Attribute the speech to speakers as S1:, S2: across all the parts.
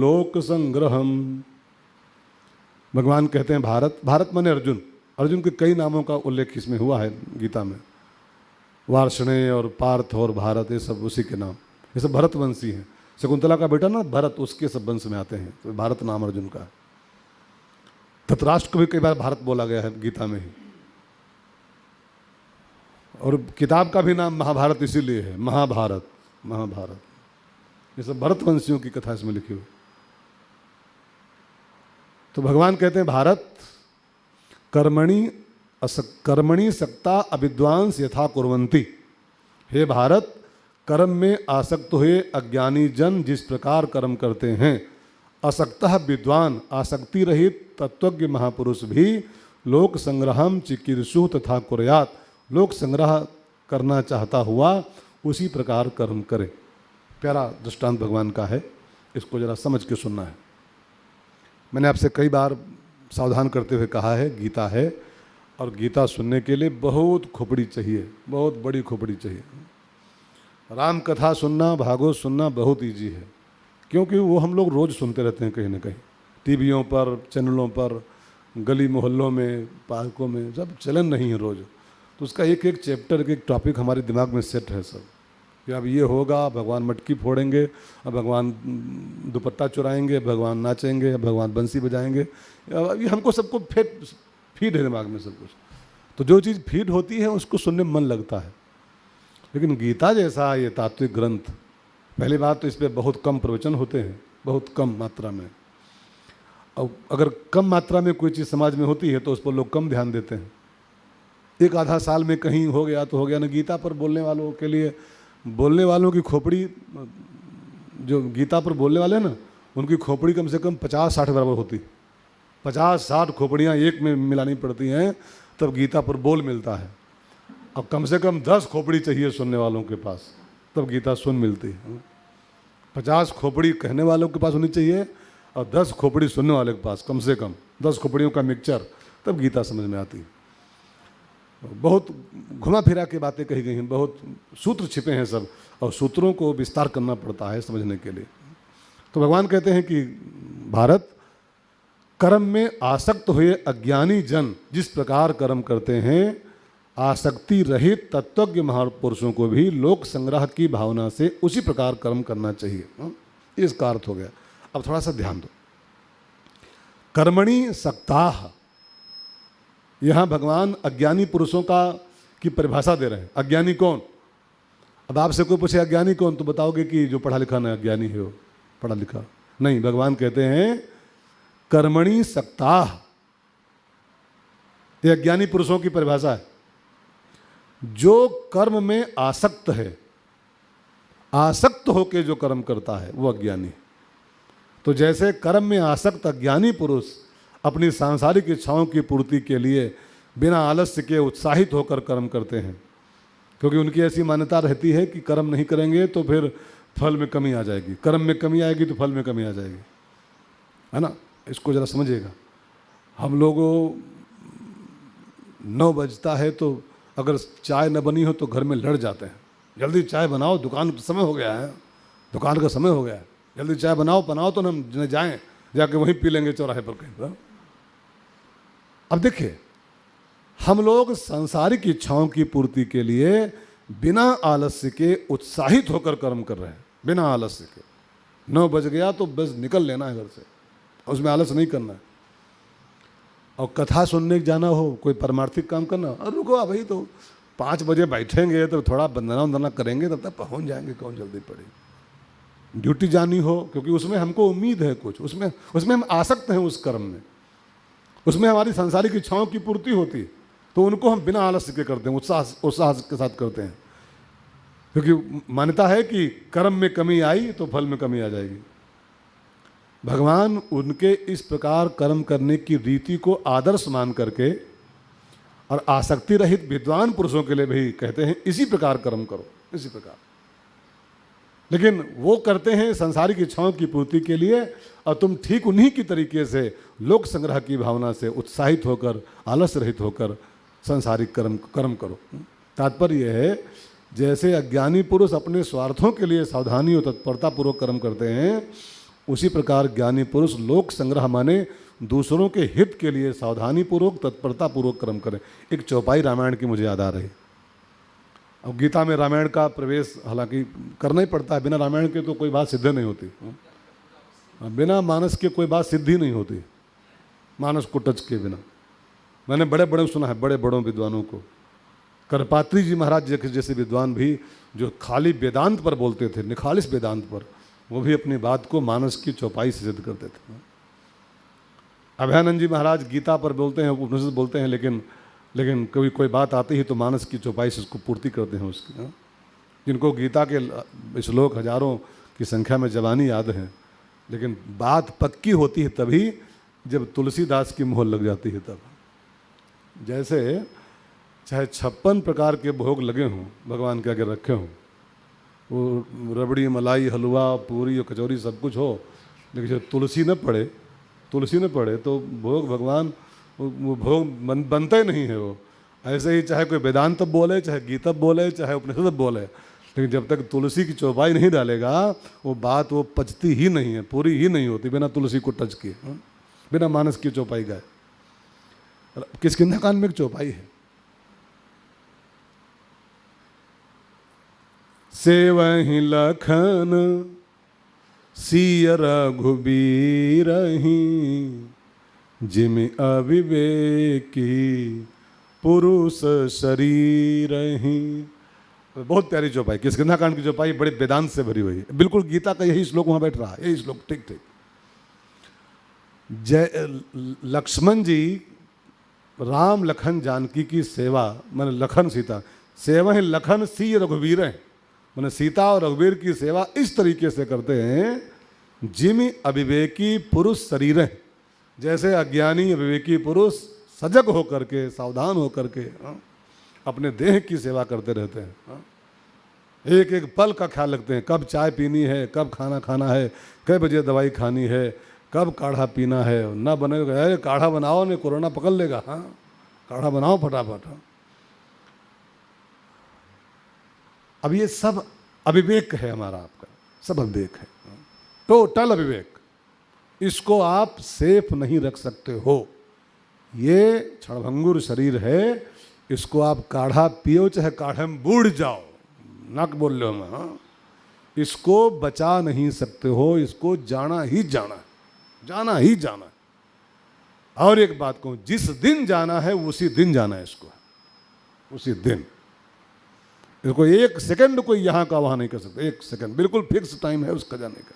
S1: लोक संग्रहम। भगवान कहते हैं भारत, भारत माने अर्जुन। अर्जुन के कई नामों का उल्लेख इसमें हुआ है गीता में। वार्ष्णेय और पार्थ और भारत, ये सब उसी के नाम, ये सब भरतवंशी हैं। शकुंतला का बेटा ना भरत, उसके सब वंश में आते हैं, तो भारत नाम अर्जुन का। धृतराष्ट्र को भी कई बार भारत बोला गया है गीता में ही। और किताब का भी नाम महाभारत इसीलिए है, महाभारत, महाभारत। ये सब भरतवंशियों की कथा इसमें लिखी हुई। तो भगवान कहते हैं भारत, कर्मणि सक्ता अविद्वांस यथा कुर्वन्ति। हे भारत, कर्म में आसक्त हुए अज्ञानी जन जिस प्रकार कर्म करते हैं, असक्तः विद्वान, आसक्ति रहित तत्वज्ञ महापुरुष भी लोक संग्रहम चिकीर्षु तथा कुर्यात्, लोक संग्रह करना चाहता हुआ उसी प्रकार कर्म करे। प्यारा दृष्टांत भगवान का है, इसको जरा समझ के सुनना है। मैंने आपसे कई बार सावधान करते हुए कहा है, गीता है और गीता सुनने के लिए बहुत खोपड़ी चाहिए, बहुत बड़ी खोपड़ी चाहिए। राम कथा सुनना, भागवत सुनना बहुत इजी है, क्योंकि वो हम लोग रोज़ सुनते रहते हैं कहीं ना कहीं, टीवियों पर, चैनलों पर, गली मोहल्लों में, पार्कों में, सब चलन नहीं है रोज़। तो उसका एक एक चैप्टर, एक एक टॉपिक हमारे दिमाग में सेट है सब, कि अब ये होगा, भगवान मटकी फोड़ेंगे, अब भगवान दुपट्टा चुराएंगे, भगवान नाचेंगे, भगवान बंसी बजाएंगे। ये हमको सबको फीड है दिमाग में सब कुछ। तो जो चीज़ फीड होती है उसको सुनने में मन लगता है। लेकिन गीता जैसा ये तात्विक ग्रंथ, पहली बात तो इस पर बहुत कम प्रवचन होते हैं, बहुत कम मात्रा में। और अगर कम मात्रा में कोई चीज़ समाज में होती है तो उस पर लोग कम ध्यान देते हैं। एक आधा साल में कहीं हो गया तो हो गया ना। गीता पर बोलने वालों के लिए, बोलने वालों की खोपड़ी, जो गीता पर बोलने वाले हैं ना, उनकी खोपड़ी कम से कम 50-60 बराबर होती। 50-60 खोपड़ियाँ एक में मिलानी पड़ती हैं, तब गीता पर बोल मिलता है। अब कम से कम 10 खोपड़ी चाहिए सुनने वालों के पास, तब गीता सुन मिलती है। 50 खोपड़ी कहने वालों के पास होनी चाहिए और 10 खोपड़ी सुनने वाले के पास, कम से कम 10 खोपड़ियों का मिक्सचर, तब गीता समझ में आती है। बहुत घुमा फिरा के बातें कही गई हैं, बहुत सूत्र छिपे हैं सब, और सूत्रों को विस्तार करना पड़ता है समझने के लिए। तो भगवान कहते हैं कि भारत, कर्म में आसक्त हुए अज्ञानी जन जिस प्रकार कर्म करते हैं, आसक्ति रहित तत्वज्ञ महापुरुषों को भी लोक संग्रह की भावना से उसी प्रकार कर्म करना चाहिए। इसका अर्थ हो गया। अब थोड़ा सा ध्यान दो। कर्मणि सक्ताः, यहाँ भगवान अज्ञानी पुरुषों की परिभाषा दे रहे हैं। अज्ञानी कौन? अब आपसे कोई पूछे अज्ञानी कौन, तो बताओगे कि जो पढ़ा लिखा ना अज्ञानी है, वो पढ़ा लिखा नहीं। भगवान कहते हैं कर्मणि सक्ताः, ये अज्ञानी पुरुषों की परिभाषा है। जो कर्म में आसक्त है, आसक्त होकर जो कर्म करता है, वो अज्ञानी है। तो जैसे कर्म में आसक्त अज्ञानी पुरुष अपनी सांसारिक इच्छाओं की पूर्ति के लिए बिना आलस्य के उत्साहित होकर कर्म करते हैं, क्योंकि उनकी ऐसी मान्यता रहती है कि कर्म नहीं करेंगे तो फिर फल में कमी आ जाएगी, कर्म में कमी आएगी तो फल में कमी आ जाएगी, है ना। इसको ज़रा समझिएगा। हम लोगों 9 बजता है तो अगर चाय न बनी हो तो घर में लड़ जाते हैं, जल्दी चाय बनाओ, दुकान का समय हो गया है, दुकान का समय हो गया है, जल्दी चाय बनाओ तो न जाएं, जाके वहीं पी लेंगे चौराहे पर कहीं पर। अब देखिए, हम लोग सांसारिक इच्छाओं की पूर्ति के लिए बिना आलस्य के उत्साहित होकर कर्म कर रहे हैं, बिना आलस्य के। 9 बज गया तो बस निकल लेना है घर से, उसमें आलस नहीं करना है। और कथा सुनने जाना हो, कोई परमार्थिक काम करना, और रुको भाई, तो 5 बजे बैठेंगे तो थोड़ा वंदना वंदना करेंगे, तब तक पहुँच जाएंगे, कौन जल्दी पड़ेगी। ड्यूटी जानी हो, क्योंकि उसमें हमको उम्मीद है कुछ, उसमें हम आसक्त हैं उस कर्म में, उसमें हमारी सांसारिक इच्छाओं की पूर्ति होती है, तो उनको हम बिना आलस्य के करते हैं, उत्साह के साथ करते हैं, क्योंकि मान्यता है कि कर्म में कमी आई तो फल में कमी आ जाएगी। भगवान उनके इस प्रकार कर्म करने की रीति को आदर्श मान करके और आसक्ति रहित विद्वान पुरुषों के लिए भी कहते हैं इसी प्रकार कर्म करो, इसी प्रकार। लेकिन वो करते हैं संसारिक इच्छाओं की पूर्ति के लिए, और तुम ठीक उन्हीं की तरीके से लोक संग्रह की भावना से उत्साहित होकर, आलस्य रहित होकर संसारिक कर्म करो। तात्पर्य यह है, जैसे अज्ञानी पुरुष अपने स्वार्थों के लिए सावधानी और तत्परतापूर्वक कर्म करते हैं, उसी प्रकार ज्ञानी पुरुष लोक संग्रह माने दूसरों के हित के लिए सावधानी पूर्वक तत्परता पूर्वक कर्म करें। एक चौपाई रामायण की मुझे याद आ रही। अब गीता में रामायण का प्रवेश हालांकि करना ही पड़ता है, बिना रामायण के तो कोई बात सिद्ध नहीं होती, बिना मानस के कोई बात सिद्ध ही नहीं होती, मानस को टच के बिना। मैंने बड़े बड़े सुना है, बड़े बड़ों विद्वानों को, करपात्री जी महाराज जैसे विद्वान भी जो खाली वेदांत पर बोलते थे, निखालिस वेदांत पर, वो भी अपनी बात को मानस की चौपाई से सिद्ध करते थे। अभयानंद जी महाराज गीता पर बोलते हैं, उपनिषद बोलते हैं, लेकिन कोई बात आती ही तो मानस की चौपाई से उसको पूर्ति करते हैं उसकी। जिनको गीता के श्लोक हजारों की संख्या में जबानी याद है, लेकिन बात पक्की होती है तभी जब तुलसीदास की मोहर लग जाती है तब। जैसे चाहे 56 प्रकार के भोग लगे हों, भगवान के आगे रखे हों, वो रबड़ी, मलाई, हलवा, पूरी और कचौरी सब कुछ हो, लेकिन जब तुलसी न पड़े तो भोग भगवान वो भोग बनता ही नहीं है। वो ऐसे ही चाहे कोई वेदांत बोले, चाहे गीता बोले, चाहे उपनिषद बोले, लेकिन जब तक तुलसी की चौपाई नहीं डालेगा वो बात वो पचती ही नहीं है, पूरी ही नहीं होती बिना तुलसी को टच किए, बिना मानस की चौपाई गाए। किष्किंधा कांड में एक चौपाई है, सेवहि लखन सिय रघुबीरहि जिमि अविवेकी पुरुष शरीरहि। बहुत प्यारी चौपाई, किष्किंधा कांड की चौपाई बड़े वेदांत से भरी हुई है। बिल्कुल गीता का यही श्लोक वहां बैठ रहा है, यही श्लोक ठीक ठीक। जय लक्ष्मण जी राम लखन जानकी की सेवा, मैंने लखन सीता, सेवा है लखन सी रघुवीर है, मैंने सीता और रघुवीर की सेवा इस तरीके से करते हैं जिमि अविवेकी पुरुष शरीर है, जैसे अज्ञानी अविवेकी पुरुष सजग होकर के, सावधान होकर के अपने देह की सेवा करते रहते हैं। एक एक पल का ख्याल रखते हैं, कब चाय पीनी है, कब खाना खाना है, कै बजे दवाई खानी है, कब काढ़ा पीना है, ना बनेगा अरे काढ़ा बनाओ नहीं कोरोना पकड़ लेगा, हाँ काढ़ा बनाओ फटाफट। अब ये सब अविवेक है हमारा, आपका सब अविवेक है, टोटल अविवेक। इसको आप सेफ नहीं रख सकते हो। ये क्षणभंगुर शरीर है, इसको आप काढ़ा पियो चाहे काढ़े में बूढ़ जाओ, नक बोल लो मैं, हाँ? इसको बचा नहीं सकते हो, इसको जाना ही जाना, जाना ही जाना। और एक बात कहूं, जिस दिन जाना है उसी दिन जाना है इसको, उसी दिन। इसको एक सेकंड कोई यहां का वहां नहीं कर सकता, एक सेकंड बिल्कुल फिक्स टाइम है उसका जाने का।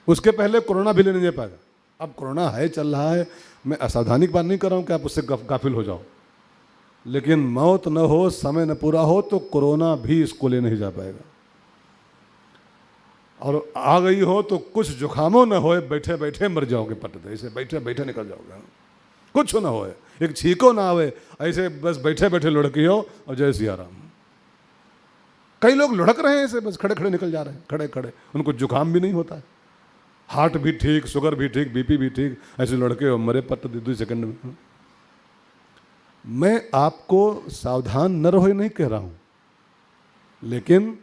S1: उसके पहले कोरोना भी लेने नहीं पाएगा। अब कोरोना है, चल रहा है, मैं असावधानी की बात नहीं कर रहा हूं कि आप उससे गाफिल हो जाओ, लेकिन मौत न हो, समय न पूरा हो तो कोरोना भी इसको ले नहीं जा पाएगा। और आ गई हो तो कुछ जुखामों न होए, बैठे बैठे मर जाओगे पटते, ऐसे बैठे बैठे निकल जाओगे, कुछ ना होए, एक छींको ना आवे, ऐसे बस बैठे बैठे लुढ़की हो और जय सिया राम। कई लोग लुढ़क रहे हैं ऐसे, बस खड़े खड़े निकल जा रहे हैं, खड़े खड़े, उनको जुकाम भी नहीं होता है, हार्ट भी ठीक, शुगर भी ठीक, बीपी भी ठीक, ऐसे लड़के हो मरे पत्ते 2 सेकंड में। मैं आपको सावधान न रहो नहीं कह रहा हूं, लेकिन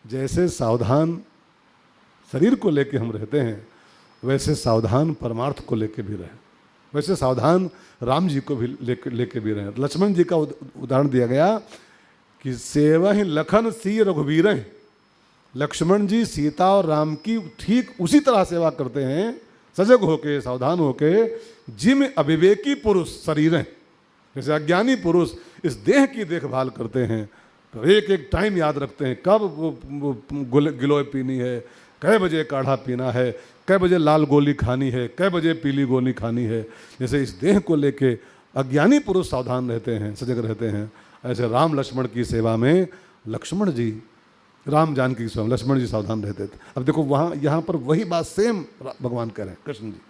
S1: जैसे सावधान शरीर को लेके हम रहते हैं, वैसे सावधान परमार्थ को लेके भी रहें, वैसे सावधान राम जी को भी लेके भी रहें। लक्ष्मण जी का उदाहरण दिया गया कि सेवा ही लखन सी रघुवीर। लक्ष्मण जी सीता और राम की ठीक उसी तरह सेवा करते हैं, सजग होके, सावधान होके, जिम अविवेकी पुरुष शरीर हैं, जैसे अज्ञानी पुरुष इस देह की देखभाल करते हैं। तो एक एक टाइम याद रखते हैं, कब वो गिलोय पीनी है, कै बजे काढ़ा पीना है, कै बजे लाल गोली खानी है, कै बजे पीली गोली खानी है। जैसे इस देह को लेके अज्ञानी पुरुष सावधान रहते हैं, सजग रहते हैं, ऐसे राम लक्ष्मण की सेवा में लक्ष्मण जी, राम जानकी की सेवा में लक्ष्मण जी सावधान रहते थे। अब देखो वहाँ यहाँ पर वही बात सेम भगवान कह रहे हैं, कृष्ण जी,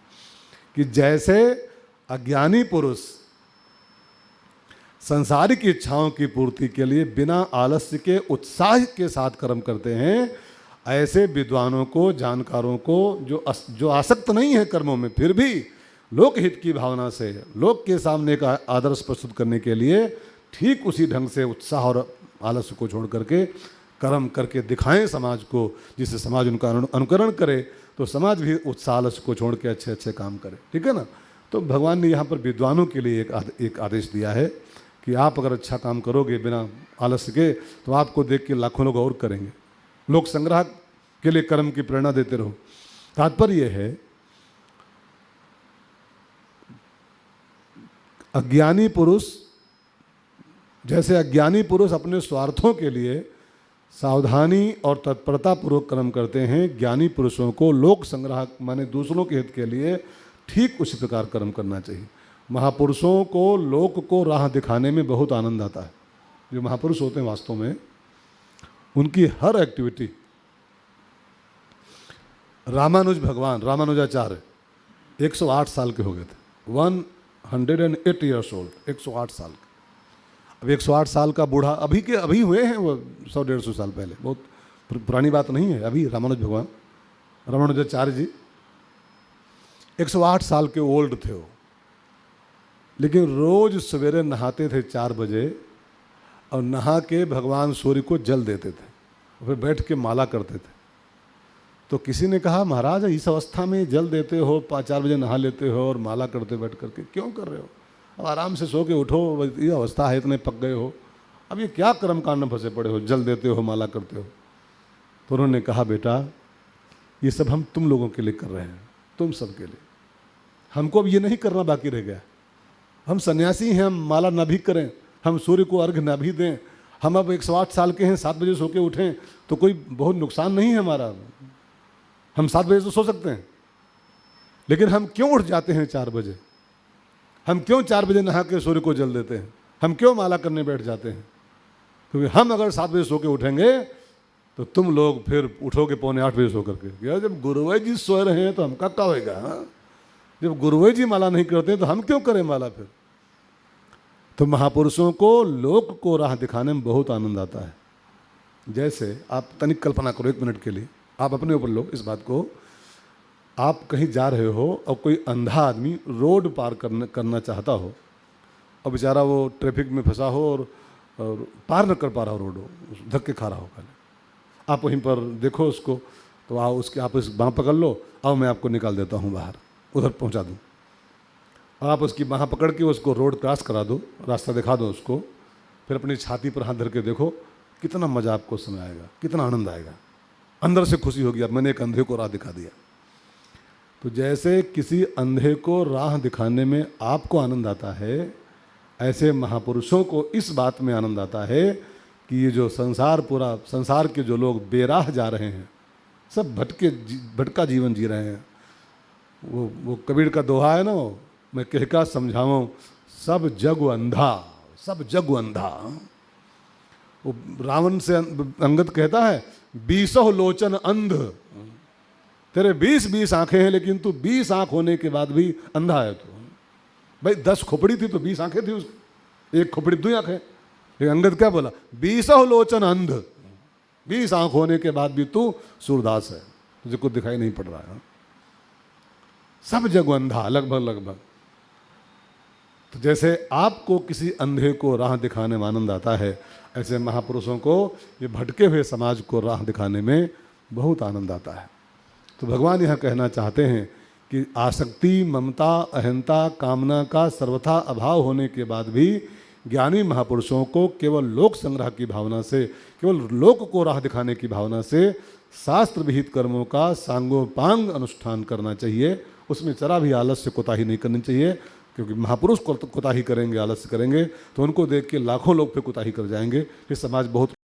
S1: कि जैसे अज्ञानी पुरुष संसारिक इच्छाओं की पूर्ति के लिए बिना आलस्य के उत्साह के साथ कर्म करते हैं, ऐसे विद्वानों को, जानकारों को, जो आसक्त नहीं है कर्मों में, फिर भी लोकहित की भावना से लोक के सामने का आदर्श प्रस्तुत करने के लिए ठीक उसी ढंग से उत्साह और आलस्य को छोड़ करके कर्म करके दिखाएं समाज को, जिससे समाज उनका अनुकरण करे तो समाज भी उस आलस को छोड़ के अच्छे अच्छे काम करे, ठीक है ना। तो भगवान ने यहाँ पर विद्वानों के लिए एक आदेश दिया है कि आप अगर अच्छा काम करोगे बिना आलस्य के तो आपको देख के लाखों लोग और करेंगे। लोक संग्रह के लिए कर्म की प्रेरणा देते रहो। तात्पर्य यह है, अज्ञानी पुरुष जैसे अज्ञानी पुरुष अपने स्वार्थों के लिए सावधानी और तत्परता पूर्वक कर्म करते हैं, ज्ञानी पुरुषों को लोक संग्रह माने दूसरों के हित के लिए ठीक उसी प्रकार कर्म करना चाहिए। महापुरुषों को लोक को राह दिखाने में बहुत आनंद आता है। जो महापुरुष होते हैं वास्तव में उनकी हर एक्टिविटी, रामानुज भगवान रामानुजाचार्य 108 साल के हो गए थे, 108 ईयर्स ओल्ड, 108 साल के। अब 108 साल का बूढ़ा अभी हुए हैं वो 100-150 साल पहले, बहुत पुरानी बात नहीं है। अभी रामानुज भगवान रामानुजाचार्य जी 108 साल के ओल्ड थे वो, लेकिन रोज सवेरे नहाते थे 4 बजे और नहा के भगवान सूर्य को जल देते थे, फिर बैठ के माला करते थे। तो किसी ने कहा, महाराज इस अवस्था में जल देते हो, 5-4 बजे नहा लेते हो और माला करते बैठ करके क्यों कर रहे हो? अब आराम से सो के उठो, ये अवस्था है, इतने पक गए हो, अब ये क्या कर्म कांड में फंसे पड़े हो, जल देते हो, माला करते हो। तो उन्होंने कहा, बेटा ये सब हम तुम लोगों के लिए कर रहे हैं, तुम सब के लिए। हमको अब ये नहीं करना बाकी रह गया। हम सन्यासी हैं, हम माला ना भी करें, हम सूर्य को अर्घ ना भी दें, हम अब 108 साल के हैं, 7 बजे सो के उठें तो कोई बहुत नुकसान नहीं है हमारा। हम 7 बजे तो सो सकते हैं, लेकिन हम क्यों उठ जाते हैं 4 बजे? हम क्यों 4 बजे नहा के सूर्य को जल देते हैं? हम क्यों माला करने बैठ जाते हैं? क्योंकि हम अगर 7 बजे सो के उठेंगे तो तुम लोग फिर उठोगे 7:45 बजे सो करके। यार जब गुरुवै जी सो रहे हैं तो हमका क्या होएगा? हाँ? जब गुरुवै जी माला नहीं करते तो हम क्यों करें माला फिर? तो महापुरुषों को लोक को राह दिखाने में बहुत आनंद आता है। जैसे आप तनिक कल्पना करो 1 मिनट के लिए, आप अपने ऊपर लो इस बात को। आप कहीं जा रहे हो और कोई अंधा आदमी रोड पार करना चाहता हो और बेचारा वो ट्रैफिक में फंसा हो और पार न कर पा रहा हो, रोड हो, धक्के खा रहा हो पहले। आप वहीं पर देखो उसको, तो आप उस बाँह पकड़ लो, आओ मैं आपको निकाल देता हूँ बाहर, उधर पहुँचा दूँ। आप उसकी बाँह पकड़ के उसको रोड क्रॉस करा दो, रास्ता दिखा दो उसको, फिर अपनी छाती पर हाथ धर के देखो, कितना मज़ा आपको समय आएगा, कितना आनंद आएगा, अंदर से खुशी होगी, अब मैंने एक अंधे को राह दिखा दिया। तो जैसे किसी अंधे को राह दिखाने में आपको आनंद आता है, ऐसे महापुरुषों को इस बात में आनंद आता है कि ये जो पूरा संसार के जो लोग बेराह जा रहे हैं, सब भटका जीवन जी रहे हैं। वो कबीर का दोहा है ना, मैं कहका समझाऊं सब जग अंधा, सब जग अंधा। वो रावण से अंगद कहता है 20 लोचन अंध, तेरे 20 आंखें हैं लेकिन तू 20 आंख होने के बाद भी अंधा है। तू भाई 10 खोपड़ी थी तो 20 आंखें थी उसकी, 1 खोपड़ी 2 आंखें। लेकिन अंगद क्या बोला? 20 लोचन अंध, 20 आंख होने के बाद भी तू सूरदास है, तुझे कुछ दिखाई नहीं पड़ रहा है। सब जग अंधा, लगभग। तो जैसे आपको किसी अंधे को राह दिखाने में आनंद आता है, ऐसे महापुरुषों को ये भटके हुए समाज को राह दिखाने में बहुत आनंद आता है। तो भगवान यह कहना चाहते हैं कि आसक्ति, ममता, अहंता, कामना का सर्वथा अभाव होने के बाद भी ज्ञानी महापुरुषों को केवल लोक संग्रह की भावना से, केवल लोक को राह दिखाने की भावना से शास्त्र विहित कर्मों का सांगोपांग अनुष्ठान करना चाहिए। उसमें जरा भी आलस्य कोताही नहीं करनी चाहिए, क्योंकि महापुरुष कोताही करेंगे, आलस्य करेंगे तो उनको देख के लाखों लोग फिर कोताही कर जाएंगे, फिर समाज बहुत